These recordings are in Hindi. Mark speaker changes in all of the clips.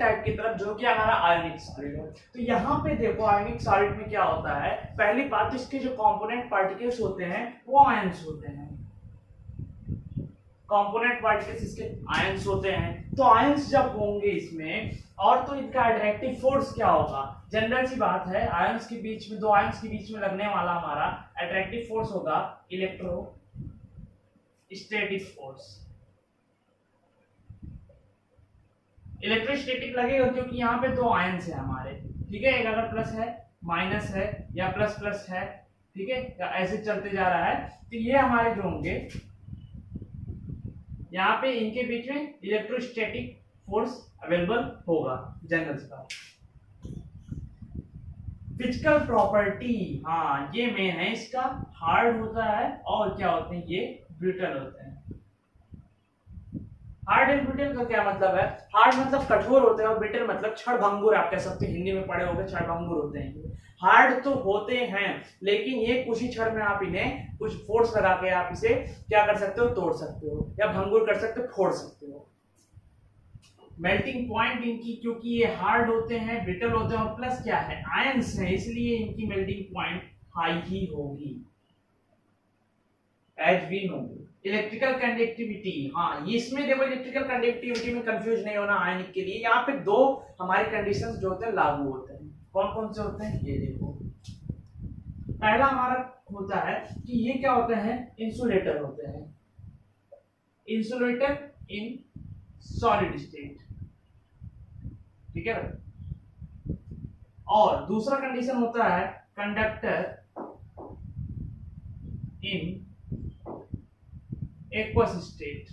Speaker 1: टाइप की तरफ जो कि हमारा आयनिक सॉलिड है। तो यहाँ पे देखो आयनिक सॉलिड में क्या होता है, पहली बात इसके जो कंपोनेंट पार्टिकल्स होते हैं वो आयंस होते हैं, कंपोनेंट पार्टिकल्स इसके आयंस होते हैं। तो आयंस जब होंगे इसमें और तो इनका अट्रैक्टिव फोर्स क्या होगा, जनरल सी बात है आयंस के बीच में, दो आयंस के बीच में लगने वाला हमारा अट्रैक्टिव फोर्स होगा इलेक्ट्रोस्टैटिक फोर्स। इलेक्ट्रोस्टैटिक लगेगा क्योंकि यहाँ पे दो आयंस है हमारे, ठीक है, एक अगर प्लस है माइनस है या प्लस प्लस है, ठीक है, या ऐसे चलते जा रहा है, तो ये हमारे जो होंगे यहाँ पे इनके बीच में इलेक्ट्रोस्टैटिक फोर्स अवेलेबल होगा। जनरल का फिजिकल प्रॉपर्टी, हाँ ये मेन है इसका, हार्ड होता है और क्या होते हैं ये ब्रिटल होते हैं। हार्ड एंड ब्रिटल का क्या मतलब है, हार्ड मतलब कठोर होते हैं और ब्रिटल मतलब क्षणभंगुर, आप कह सकते हैं हिंदी में पढ़े होंगे क्षणभंगुर होते हैं। हार्ड तो होते हैं लेकिन ये कुछ ही क्षण में आप इन्हें कुछ फोर्स लगा के आप इसे क्या कर सकते हो, तोड़ सकते हो या भंगुर कर सकते हो, फोड़ सकते हो। मेल्टिंग पॉइंट इनकी क्योंकि ये हार्ड होते हैं ब्रिटल होते हैं और प्लस क्या है आयंस है, इसलिए इनकी मेल्टिंग पॉइंट हाई ही होगी। As we know electrical conductivity, हाँ इसमें देखो इलेक्ट्रिकल कंडक्टिविटी में कंफ्यूज नहीं होना आयनिक के लिए, यहाँ पे दो हमारे कंडीशंस जो होते हैं लागू होते हैं। कौन कौन से होते हैं ये देखो, पहला हमारा होता है कि ये क्या होते हैं, इंसुलेटर होते हैं, इंसुलेटर इन सॉलिड स्टेट, ठीक है। और दूसरा कंडीशन होता है कंडक्टर इन एक्वस स्टेट।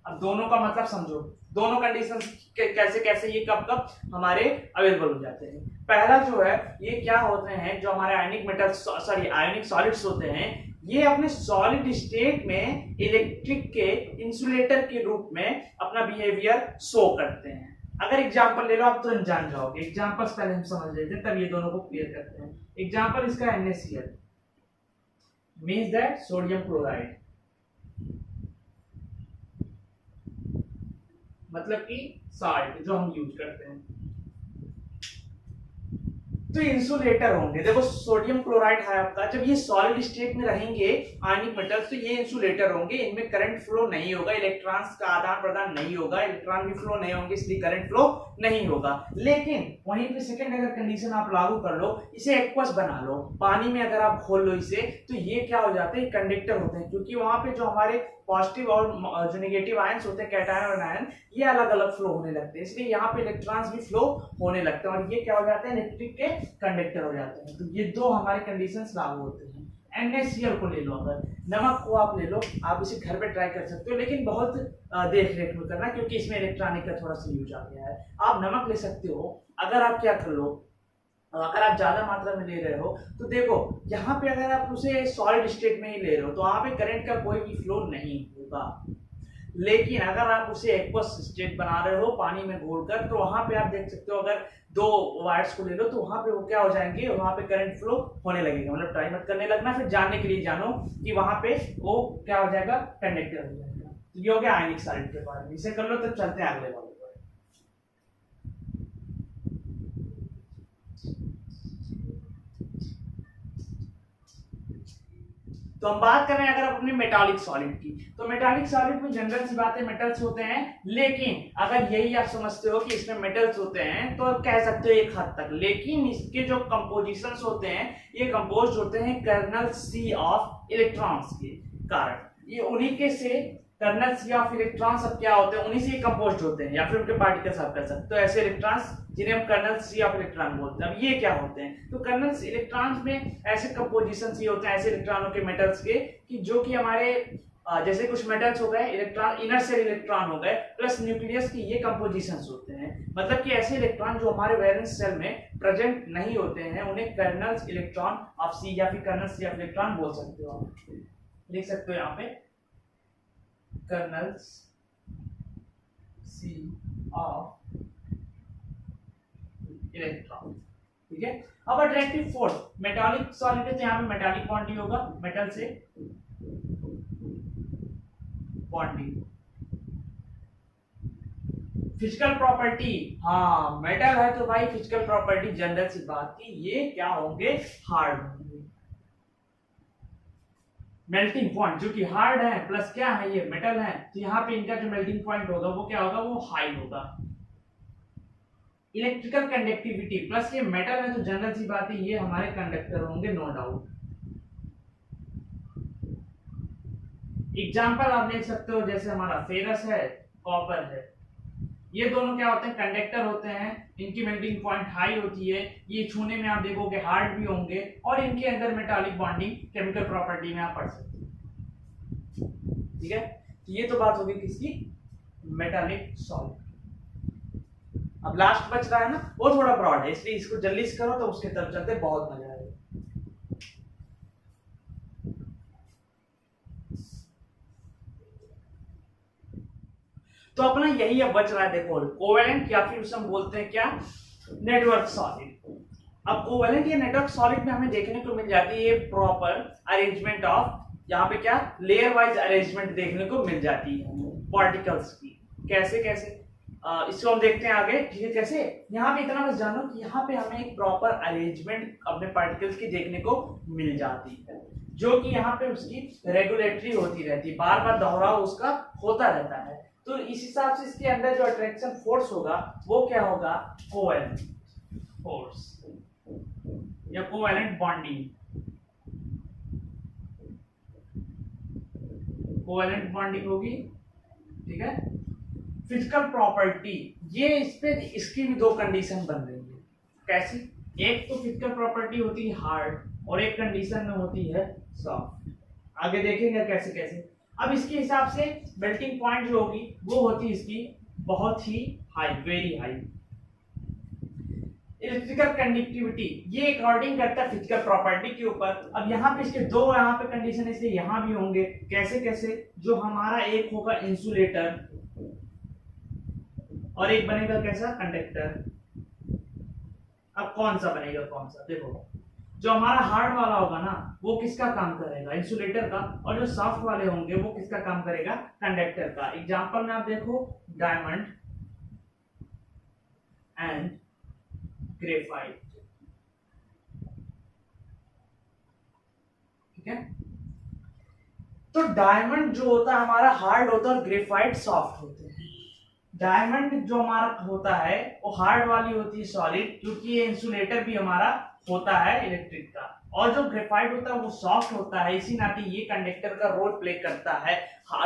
Speaker 1: अब दोनों का मतलब समझो, दोनों कंडीशन कैसे कैसे ये कब कब हमारे अवेलेबल हो जाते हैं। पहला जो है ये क्या होते हैं, जो हमारे आयनिक मेटल सॉरी आयनिक सॉलिड्स होते हैं, ये अपने सॉलिड स्टेट में इलेक्ट्रिक के इंसुलेटर के रूप में अपना बिहेवियर शो करते हैं। अगर एग्जांपल ले लो आप तो जान जाओगे, एग्जांपल्स पहले हम समझ लेते हैं तब ये दोनों को क्लियर करते हैं। एग्जांपल इसका NaCl means that sodium chloride, मतलब कि साल्ट जो हम यूज करते हैं। तो इंसुलेटर होंगे, देखो सोडियम क्लोराइड है आपका, जब ये सॉलिड स्टेट में रहेंगे आयनिक मेटल्स तो ये इंसुलेटर होंगे, इनमें करंट फ्लो नहीं होगा, इलेक्ट्रॉन्स का आदान प्रदान नहीं होगा, इलेक्ट्रॉन भी फ्लो नहीं होंगे, इसलिए करंट फ्लो नहीं होगा। लेकिन वहीं पे सेकंड अगर कंडीशन आप लागू कर लो, इसे एक्वस बना लो, पानी में अगर आप खोल लो इसे, तो ये क्या हो जाते हैं, कंडक्टर होते हैं, क्योंकि वहां पे जो हमारे पॉजिटिव और जो नेगेटिव आयंस होते हैं कैटायन और आयन, ये अलग अलग फ्लो होने लगते हैं, इसलिए यहाँ पे इलेक्ट्रॉन्स भी फ्लो होने लगते हैं और ये क्या हो जाते हैं, इलेक्ट्रिक के कंडक्टर हो जाते हैं। तो ये दो हमारे कंडीशंस लागू होते हैं। NaCl को ले लो, अगर नमक को आप ले लो, आप इसे घर पे ट्राई कर सकते हो, लेकिन बहुत देख रेख में करना क्योंकि इसमें इलेक्ट्रॉनिक का थोड़ा सा यूज आ गया है। आप नमक ले सकते हो, अगर आप क्या कर लो, अगर आप ज्यादा मात्रा में ले रहे हो तो देखो यहाँ पे अगर आप उसे सॉलिड स्टेट में ही ले रहे हो तो वहां पे करंट का कोई भी फ्लो नहीं होगा। लेकिन अगर आप उसे एक्वस स्टेट बना रहे हो पानी में घोलकर, तो वहां पे आप देख सकते हो, अगर दो वायर्स को ले लो तो वहां पे वो क्या हो जाएंगे, वहां पे करंट फ्लो होने लगेगा। मतलब ट्राई मत करने लगना, फिर जानने के लिए जानो कि वहां पे वो क्या हो जाएगा, कंडक्टर हो जाएगा। तो ये हो गया आयनिक सॉलिड के बारे में, इसे कर लो तब चलते हैं अगले वाले। तो हम बात कर रहे हैं अगर अपने मेटालिक सॉलिड की, तो मेटालिक सॉलिड में जनरल सी बात है मेटल्स होते हैं, लेकिन अगर यही आप समझते हो कि इसमें मेटल्स होते हैं तो कह सकते हो एक हद तक, लेकिन इसके जो कंपोजिशंस होते हैं ये कंपोज्ड होते हैं कर्नल सी ऑफ इलेक्ट्रॉन्स के कारण। ये उन्हीं के से कर्नल सी ऑफ इलेक्ट्रॉन्स अब क्या होते हैं, उन्हीं से कंपोज्ड होते हैं, या फिर उनके पार्टिकल्स आप कर सकते हो। तो ऐसे इलेक्ट्रॉन्स जिन्हें हम कर्नल सी ऑफ इलेक्ट्रॉन बोलते हैं, अब ये क्या होते हैं, तो कर्नल इलेक्ट्रॉन्स में ऐसे कंपोजिशन ये होते हैं ऐसे इलेक्ट्रॉनों के मेटल्स के कि जो कि हमारे जैसे कुछ मेटल्स हो गए इलेक्ट्रॉन, इनर सेल इलेक्ट्रॉन हो गए प्लस न्यूक्लियस की, ये कंपोजिशंस होते हैं। मतलब कि ऐसे इलेक्ट्रॉन जो हमारे वैलेंस सेल में प्रेजेंट नहीं होते हैं उन्हें कर्नल इलेक्ट्रॉन ऑफ सी या फिर कर्नल सी ऑफ इलेक्ट्रॉन बोल सकते हो। लिख सकते हो यहाँ पे कर्नल सी ऑफ इलेक्ट्रॉन, ठीक है। अब अट्रैक्टिव फोर्स, मेटालिक सॉलिड है तो यहाँ पे मेटालिक बॉन्डिंग होगा, मेटल से बॉन्डिंग, फिजिकल प्रॉपर्टी, हाँ मेटल है तो भाई फिजिकल प्रॉपर्टी जनरल सी बात थी, ये क्या होंगे, हार्ड होंगे। मेल्टिंग पॉइंट जो कि हार्ड है प्लस क्या है, ये मेटल है, तो यहाँ पे इनका जो मेल्टिंग पॉइंट होगा वो क्या होगा, वो हाई होगा। इलेक्ट्रिकल कंडक्टिविटी प्लस ये मेटल है तो जनरल सी बात है ये हमारे कंडक्टर होंगे, नो डाउट। एग्जाम्पल आप देख सकते हो, जैसे हमारा फेरस है, कॉपर है, ये दोनों क्या होते हैं, कंडक्टर होते हैं, इनकी मेल्टिंग पॉइंट हाई होती है, ये छूने में आप देखोगे हार्ड भी होंगे, और इनके अंदर मेटालिक बॉन्डिंग केमिकल प्रॉपर्टी में आप पढ़ सकते हो। ठीक है, ये तो बात होगी किसकी, मेटालिक सॉल्ट। अब लास्ट बच रहा है ना, वो थोड़ा ब्रॉड है, इसलिए इसको जल्दी से करो तो उसके तरफ चलते बहुत मजा आएगा। तो अपना यही अब बच रहा है, देखो कोवेलेंट या फिर उसे हम बोलते हैं क्या, नेटवर्क सॉलिड। अब कोवेलेंट या नेटवर्क सॉलिड में हमें देखने को मिल जाती है प्रॉपर अरेंजमेंट ऑफ, यहाँ पे क्या लेयर वाइज अरेंजमेंट देखने को मिल जाती है पार्टिकल्स की। कैसे कैसे इसको हम देखते हैं आगे, ठीक है। कैसे, यहाँ पे इतना बस जानो कि यहाँ पे हमें एक प्रॉपर अरेंजमेंट अपने पार्टिकल्स की देखने को मिल जाती है, जो कि यहाँ पे उसकी रेगुलेटरी होती रहती है, बार बार दोहराव उसका होता रहता है। तो इस हिसाब से इसके अंदर जो अट्रैक्शन फोर्स होगा वो क्या होगा, कोवेलेंट फोर्स या कोवेलेंट बॉन्डिंग, कोवेलेंट बॉन्डिंग होगी। ठीक है, फिजिकल प्रॉपर्टी, ये इस पे इसकी भी दो कंडीशन बन रही है। कैसी, एक तो फिजिकल प्रॉपर्टी होती है हार्ड और एक कंडीशन में होती है सॉफ्ट। आगे देखेंगे कैसे कैसे। अब इसके हिसाब से मेल्टिंग पॉइंट जो होगी वो होती है इसकी बहुत ही high, very high. Electrical conductivity ये अकॉर्डिंग करता है फिजिकल प्रॉपर्टी के ऊपर। अब यहाँ पे इसके दो यहाँ पे कंडीशन इसलिए यहाँ भी होंगे। कैसे कैसे, जो हमारा एक होगा इंसुलेटर और एक बनेगा कैसा, कंडक्टर। अब कौन सा बनेगा कौन सा, देखो जो हमारा हार्ड वाला होगा ना वो किसका काम करेगा, इंसुलेटर का, और जो सॉफ्ट वाले होंगे वो किसका काम करेगा, कंडक्टर का। एग्जांपल में आप देखो, डायमंड एंड ग्रेफाइट। ठीक है, तो डायमंड जो होता है हमारा हार्ड होता है और ग्रेफाइट सॉफ्ट होते हैं। डायमंड जो हमारा होता है वो हार्ड वाली होती है सॉलिड, क्योंकि ये इंसुलेटर भी हमारा होता है इलेक्ट्रिक का, और जो ग्रेफाइट होता है वो सॉफ्ट होता है, इसी नाते ये कंडक्टर का रोल प्ले करता है।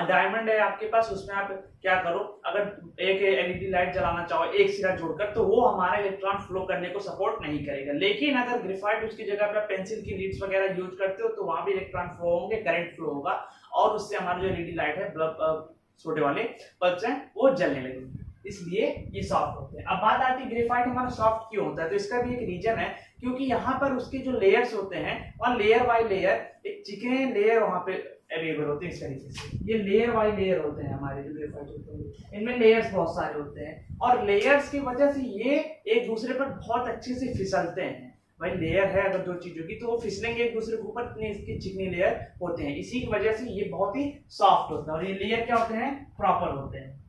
Speaker 1: डायमंड है आपके पास, उसमें आप क्या करो, अगर एक एलईडी लाइट जलाना चाहो एक सिरा जोड़कर, तो वो हमारा इलेक्ट्रॉन फ्लो करने को सपोर्ट नहीं करेगा। लेकिन अगर ग्रेफाइट उसकी जगह पे पेंसिल की लीड्स वगैरह यूज करते हो तो वहां भी इलेक्ट्रॉन फ्लो होंगे, करंट फ्लो होगा, और उससे हमारा जो एलईडी लाइट है बल्ब छोटे वाले बल्ब्स हैं वो जलने लगेंगे, इसलिए ये सॉफ्ट होते हैं। अब बात आती है ग्रेफाइट हमारा सॉफ्ट क्यों होता है, तो इसका भी एक रीजन है, क्योंकि यहाँ पर उसके जो लेयर्स होते हैं वहाँ लेयर बाय लेयर एक चिकने लेयर वहाँ पे अवेलेबल होते हैं। इस तरीके से ये लेयर बाय लेयर होते हैं हमारे जो ग्रेफाइट होते हैं, इनमें लेयर्स बहुत सारे होते हैं, और लेयर्स की वजह से ये एक दूसरे पर बहुत अच्छे से फिसलते हैं। भाई लेयर है अगर दो चीजों की तो वो फिसलेंगे एक दूसरे के ऊपर, इतने इसके चिकने लेयर होते हैं, इसी की वजह से ये बहुत ही सॉफ्ट होता है। और ये लेयर क्या होते हैं, प्रॉपर होते हैं।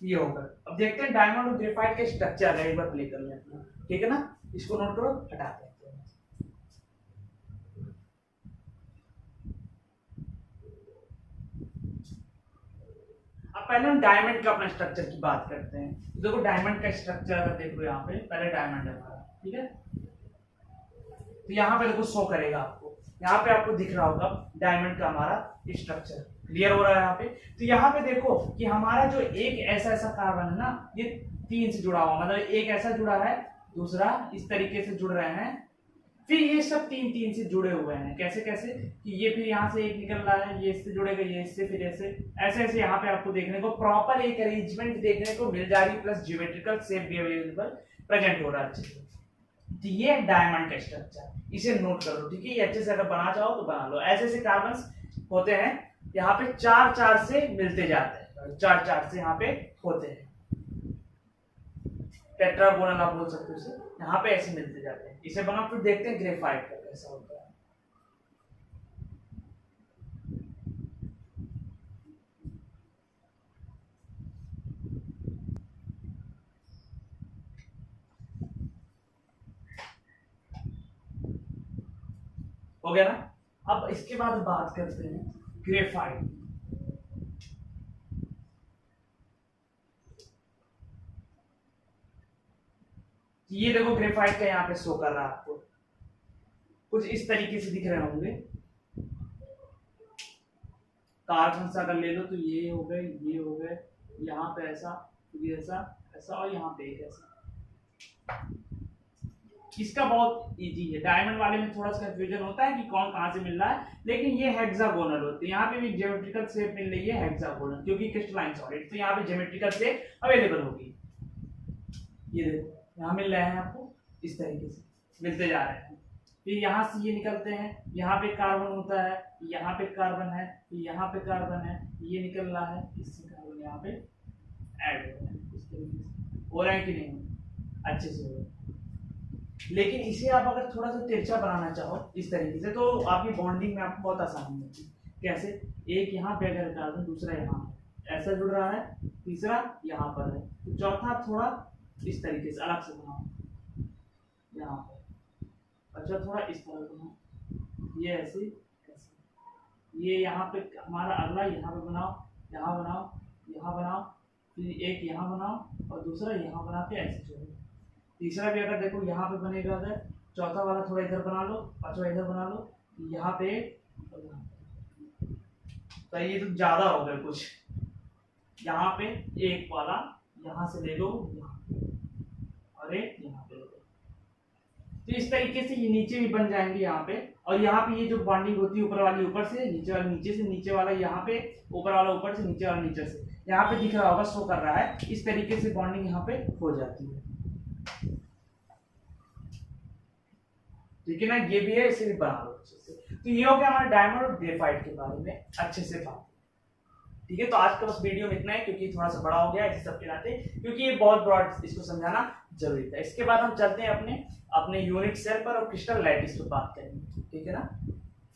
Speaker 1: ये होगा। अब देखते हैं डायमंड और ग्रेफाइट के स्ट्रक्चर है, एक बार प्ले कर लेते हैं, ठीक है ना, इसको नोट करो, हटाते हैं। अब पहले हम डायमंड का अपना स्ट्रक्चर की बात करते हैं। देखो डायमंड का स्ट्रक्चर अगर देखो यहाँ पे, पहले डायमंड है हमारा, ठीक है, तो यहाँ पे देखो शो करेगा आपको, यहाँ पे आपको दिख रहा होगा डायमंड का हमारा स्ट्रक्चर, क्लियर हो रहा है यहाँ पे। तो यहाँ पे देखो कि हमारा जो एक ऐसा कार्बन है ना, ये तीन से जुड़ा हुआ, मतलब एक ऐसा जुड़ा है, दूसरा इस तरीके से जुड़ रहे हैं, फिर ये सब तीन तीन से जुड़े हुए हैं। कैसे कैसे, कि ये फिर यहाँ से एक निकल रहा है, ये इससे जुड़ेगा, ये इससे, फिर ऐसे ऐसे ऐसे यहाँ पे आपको देखने को प्रॉपर एक अरेंजमेंट देखने को मिल जा रही, प्लस ज्योमेट्रिकल शेप भी अवेलेबल प्रेजेंट हो रहा है अच्छे से। तो ये डायमंड का स्ट्रक्चर, इसे नोट कर लो, ठीक है। ये अच्छे से अगर बना चाहो तो बना लो। ऐसे ऐसे कार्बन होते हैं, यहाँ पे चार चार से मिलते जाते हैं, चार चार से यहाँ पे होते हैं, टेट्रागोनल आप बोल सकते हो इसे, यहाँ पे ऐसे मिलते जाते हैं। इसे बना, फिर देखते हैं ग्रेफाइट का कैसा होता है। हो गया ना। अब इसके बाद बात करते हैं ग्रेफाइट। ये देखो ग्रेफाइट का यहाँ पे शो कर रहा है आपको, कुछ इस तरीके से दिख रहे होंगे। कार्बन सा अगर ले लो तो ये हो गए, ये हो गए, यहाँ पे ऐसा, ये ऐसा, ऐसा, और यहाँ पे एक ऐसा। इसका बहुत इजी है। डायमंड वाले में थोड़ा सा कंफ्यूजन होता है कि कौन कहाँ से मिल रहा है, लेकिन ये हेक्सागोनल होते हैं। यहाँ पे भी ज्योमेट्रिकल शेप मिल रही है हेक्सागोनल, क्योंकि क्रिस्टलाइन सॉलिड, तो यहाँ पे ज्योमेट्रिकल शेप अवेलेबल होगी। ये देखो यहाँ मिल रहे हैं आपको, इस तरीके से मिलते जा रहे हैं। फिर यहाँ से ये निकलते हैं, यहाँ पे कार्बन होता है, यहाँ पे कार्बन है, यहाँ पे कार्बन है, ये निकल रहा है, इससे कार्बन यहाँ पे ऐड हो रहा है। इस तरीके से हो रहा है कि नहीं, अच्छे से हो रहा है। लेकिन इसे आप अगर थोड़ा सा तिरछा बनाना चाहो इस तरीके से, तो आपकी बॉन्डिंग में आपको बहुत आसानी होगी। कैसे, एक यहाँ पे अगर कार्बन, दूसरा यहाँ ऐसा जुड़ रहा है, तीसरा यहाँ पर है, तो चौथा थोड़ा इस तरीके से अलग से बनाओ यहाँ पर, अच्छा थोड़ा इस तरह बनाओ, ये ऐसे ऐसे, ये यहाँ पे हमारा अगला यहाँ पे बनाओ, यहाँ बनाओ, यहाँ बनाओ, फिर एक यहाँ बनाओ और दूसरा यहाँ बना के ऐसे छोड़ो। तीसरा भी अगर देखो यहाँ पे बनेगा, अगर चौथा वाला थोड़ा इधर बना लो, पांचवा इधर बना लो, यहाँ पे, तो ये तो ज्यादा हो गया कुछ। यहाँ पे एक वाला यहाँ से ले लो, और एक यहाँ पे ले लो, तो इस तरीके से ये नीचे भी बन जाएंगे यहाँ पे। और यहाँ पे ये जो बॉन्डिंग होती है, ऊपर वाली ऊपर से, नीचे वाला नीचे से, नीचे वाला यहाँ पे, ऊपर वाला ऊपर से, नीचे वाला नीचे से, यहाँ पे दिख रहा होगा, शो कर रहा है। इस तरीके से बॉन्डिंग यहाँ पे हो जाती है, ठीक है ना। ये भी है, इसे भी बना लो अच्छे से। तो ये हो गया हमारे डायमंड और ग्रेफाइट के बारे में अच्छे से बात, ठीक है। तो आज का बस वीडियो में इतना है, क्योंकि थोड़ा सा बड़ा हो गया इस सब के नाते, क्योंकि ये बहुत ब्रॉड, इसको समझाना जरूरी था। इसके बाद हम चलते हैं अपने यूनिट सेल पर और क्रिस्टल लैटिस पर बात करेंगे, ठीक है ना।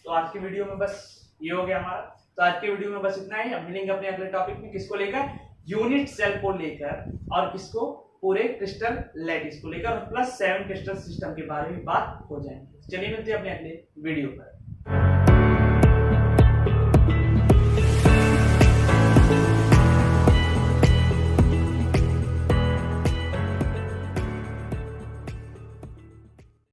Speaker 1: तो आज की वीडियो में बस ये हो गया हमारा। तो आज के वीडियो में बस इतना ही। अब मिलेंगे अपने अगले टॉपिक में, किसको लेकर, यूनिट सेल को लेकर, और किसको, पूरे क्रिस्टल लैटिस को लेकर, और +7 क्रिस्टल सिस्टम के बारे में बात हो जाएंगे। चलिए मिलते हैं अपने अगले वीडियो पर।